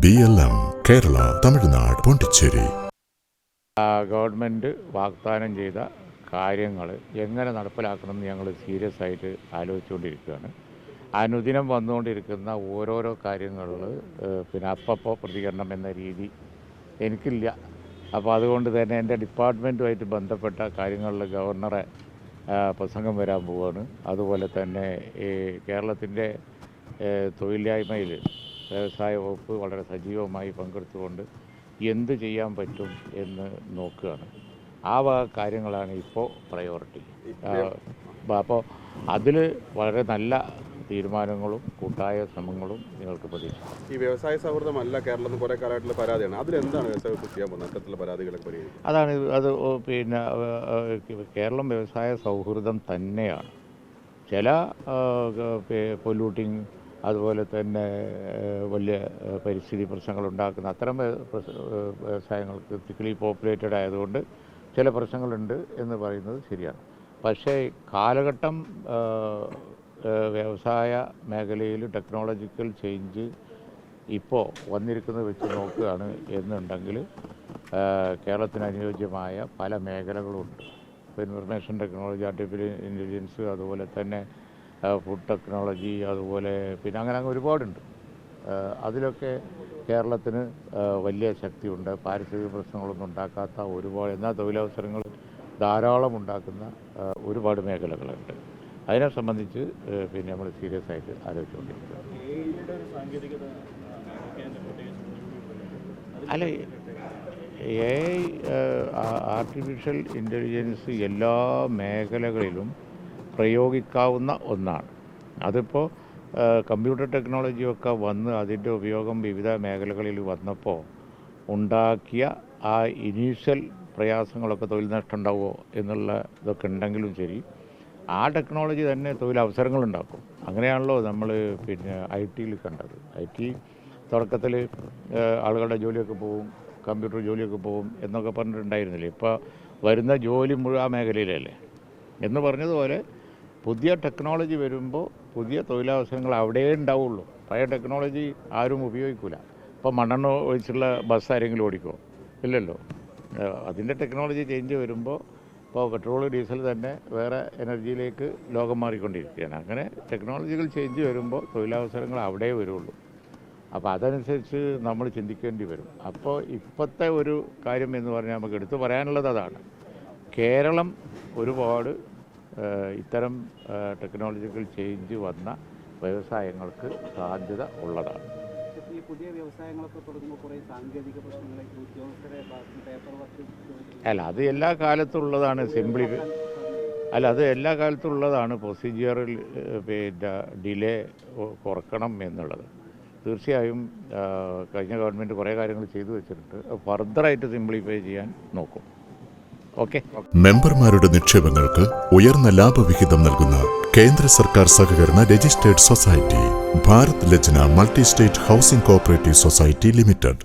BLM Kerala, Tamil Nadu, Pondicherry. Government വാഗ്ദാനം ചെയ്ത കാര്യങ്ങൾ എങ്ങനെ നടപ്പിലാക്കണമെന്ന് ഞങ്ങൾ സീരിയസ് ആയിട്ട് ആലോചിച്ചുകൊണ്ടിരിക്കുകയാണ്. അനുദിനം വന്നുകൊണ്ടിരിക്കുന്ന ഓരോരോ കാര്യങ്ങളിൽ പിന്നെ അപ്പോൾ പ്രതികരണം എന്ന രീതി എനിക്കില്ല. അപ്പോൾ അതുകൊണ്ട് തന്നെ എൻ്റെ ഡിപ്പാർട്ട്മെൻറ്റുമായിട്ട് ബന്ധപ്പെട്ട കാര്യങ്ങളിൽ ഗവർണറെ പ്രസംഗം വരാൻ പോവുകയാണ്. അതുപോലെ തന്നെ ഈ കേരളത്തിൻ്റെ തൊഴിലില്ലായ്മയിൽ വ്യവസായ വകുപ്പ് വളരെ സജീവമായി പങ്കെടുത്തുകൊണ്ട് എന്ത് ചെയ്യാൻ പറ്റും എന്ന് നോക്കുകയാണ്. ആ കാര്യങ്ങളാണ് ഇപ്പോൾ പ്രയോറിറ്റി. അപ്പോൾ അതിൽ വളരെ നല്ല തീരുമാനങ്ങളും കൂട്ടായ ശ്രമങ്ങളും നിങ്ങൾക്ക് പ്രതീക്ഷിക്കാം. ഈ വ്യവസായ സൗഹൃദമല്ല കേരളത്തിൽ കുറേ കാലമായിട്ടുള്ള പരാതിയാണ്. അതിലെന്താണ് വ്യവസായ ചെയ്യാൻ പോകുന്നത്? അത്തരത്തിലുള്ള പരാതികളൊക്കെ പരിഹരിക്കും. അതാണ് അത് പിന്നെ കേരളം വ്യവസായ സൗഹൃദം തന്നെയാണ്. ചില പൊല്യൂട്ടിങ് അതുപോലെ തന്നെ വലിയ പരിസ്ഥിതി പ്രശ്നങ്ങൾ ഉണ്ടാക്കുന്ന അത്തരം വ്യവസായങ്ങൾക്ക് തിക്ലി പോപ്പുലേറ്റഡ് ആയതുകൊണ്ട് ചില പ്രശ്നങ്ങളുണ്ട് എന്ന് പറയുന്നത് ശരിയാണ്. പക്ഷേ കാലഘട്ടം വ്യവസായ മേഖലയിൽ ടെക്നോളജിക്കൽ ചേഞ്ച് ഇപ്പോൾ വന്നിരിക്കുന്നത് വെച്ച് നോക്കുകയാണ് എന്നുണ്ടെങ്കിൽ കേരളത്തിന് അനുയോജ്യമായ പല മേഖലകളുണ്ട്. ഇപ്പോൾ ഇൻഫർമേഷൻ ടെക്നോളജി, ആർട്ടിഫിഷ്യൽ ഇൻ്റലിജൻസ്, അതുപോലെ തന്നെ ഫുഡ് ടെക്നോളജി, അതുപോലെ പിന്നെ അങ്ങനെ ഒരുപാടുണ്ട്. അതിലൊക്കെ കേരളത്തിന് വലിയ ശക്തിയുണ്ട്. പാരിസ്ഥിതിക പ്രശ്നങ്ങളൊന്നും ഉണ്ടാക്കാത്ത ഒരുപാട്, എന്നാൽ തൊഴിലവസരങ്ങൾ ധാരാളം ഉണ്ടാക്കുന്ന ഒരുപാട് മേഖലകളുണ്ട്. അതിനെ സംബന്ധിച്ച് പിന്നെ നമ്മൾ സീരിയസ് ആയിട്ട് ആലോചിച്ചുകൊണ്ടിരിക്കുക. അല്ല, ആർട്ടിഫിഷ്യൽ ഇൻ്റലിജൻസ് എല്ലാ മേഖലകളിലും പ്രയോഗിക്കാവുന്ന ഒന്നാണ്. അതിപ്പോൾ കമ്പ്യൂട്ടർ ടെക്നോളജിയൊക്കെ വന്ന് അതിൻ്റെ ഉപയോഗം വിവിധ മേഖലകളിൽ വന്നപ്പോൾ ഉണ്ടാക്കിയ ആ ഇനീഷ്യൽ പ്രയാസങ്ങളൊക്കെ തൊഴിൽ നഷ്ടം ഉണ്ടാവുമോ എന്നുള്ള ഇതൊക്കെ ഉണ്ടെങ്കിലും ശരി, ആ ടെക്നോളജി തന്നെ തൊഴിലവസരങ്ങളുണ്ടാക്കും. അങ്ങനെയാണല്ലോ നമ്മൾ പിന്നെ IT കണ്ടത്. IT തുടക്കത്തിൽ ആളുകളുടെ ജോലിയൊക്കെ പോവും, കമ്പ്യൂട്ടർ ജോലിയൊക്കെ പോവും എന്നൊക്കെ പറഞ്ഞിട്ടുണ്ടായിരുന്നില്ലേ. ഇപ്പോൾ വരുന്ന ജോലി മുഴുവൻ ആ മേഖലയിലല്ലേ എന്ന് പറഞ്ഞതുപോലെ പുതിയ ടെക്നോളജി വരുമ്പോൾ പുതിയ തൊഴിലവസരങ്ങൾ അവിടെ ഉണ്ടാവുള്ളൂ. പഴയ ടെക്നോളജി ആരും ഉപയോഗിക്കില്ല. ഇപ്പോൾ മണ്ണെണ്ണ ഒഴിച്ചുള്ള ബസ് ആരെങ്കിലും ഓടിക്കുമോ? ഇല്ലല്ലോ. അതിൻ്റെ ടെക്നോളജി ചേഞ്ച് വരുമ്പോൾ ഇപ്പോൾ പെട്രോൾ ഡീസൽ തന്നെ വേറെ എനർജിയിലേക്ക് ലോകം മാറിക്കൊണ്ടിരിക്കുകയാണ്. അങ്ങനെ ടെക്നോളജികൾ ചേഞ്ച് വരുമ്പോൾ തൊഴിലവസരങ്ങൾ അവിടെ വരുള്ളൂ. അപ്പോൾ അതനുസരിച്ച് നമ്മൾ ചിന്തിക്കേണ്ടി വരും. അപ്പോൾ ഇപ്പോഴത്തെ ഒരു കാര്യം എന്ന് പറഞ്ഞാൽ നമുക്ക് എടുത്തു പറയാനുള്ളത് അതാണ്. കേരളം ഒരുപാട് ഇത്തരം ടെക്നോളജിക്കൽ ചേഞ്ച് വന്ന വ്യവസായങ്ങൾക്ക് സാധ്യത ഉള്ളതാണ്. ഈ പുതിയ വ്യവസായങ്ങളൊക്കെ തുടങ്ങുമ്പോൾ കുറേ സാങ്കേതിക പ്രശ്നങ്ങളെ പേപ്പർ വർക്ക് അത് എല്ലാ കാലത്തും ഉള്ളതാണ്. അത് എല്ലാ കാലത്തും ഉള്ളതാണ്. പ്രൊസീജിയറിൽ പിന്നെ ഡിലേ കുറക്കണം എന്നുള്ളത് തീർച്ചയായും കഴിഞ്ഞ ഗവൺമെൻറ് കുറേ കാര്യങ്ങൾ ചെയ്തു വെച്ചിട്ടുണ്ട്. ഫർദറായിട്ട് സിംപ്ലിഫൈ ചെയ്യാൻ നോക്കും. ഓക്കെ. മെമ്പർമാരുടെ നിക്ഷേപങ്ങൾക്ക് ഉയർന്ന ലാഭവിഹിതം നൽകുന്ന കേന്ദ്ര സർക്കാർ സഹകരണ registered society Bharat Lajna multi state housing cooperative society limited.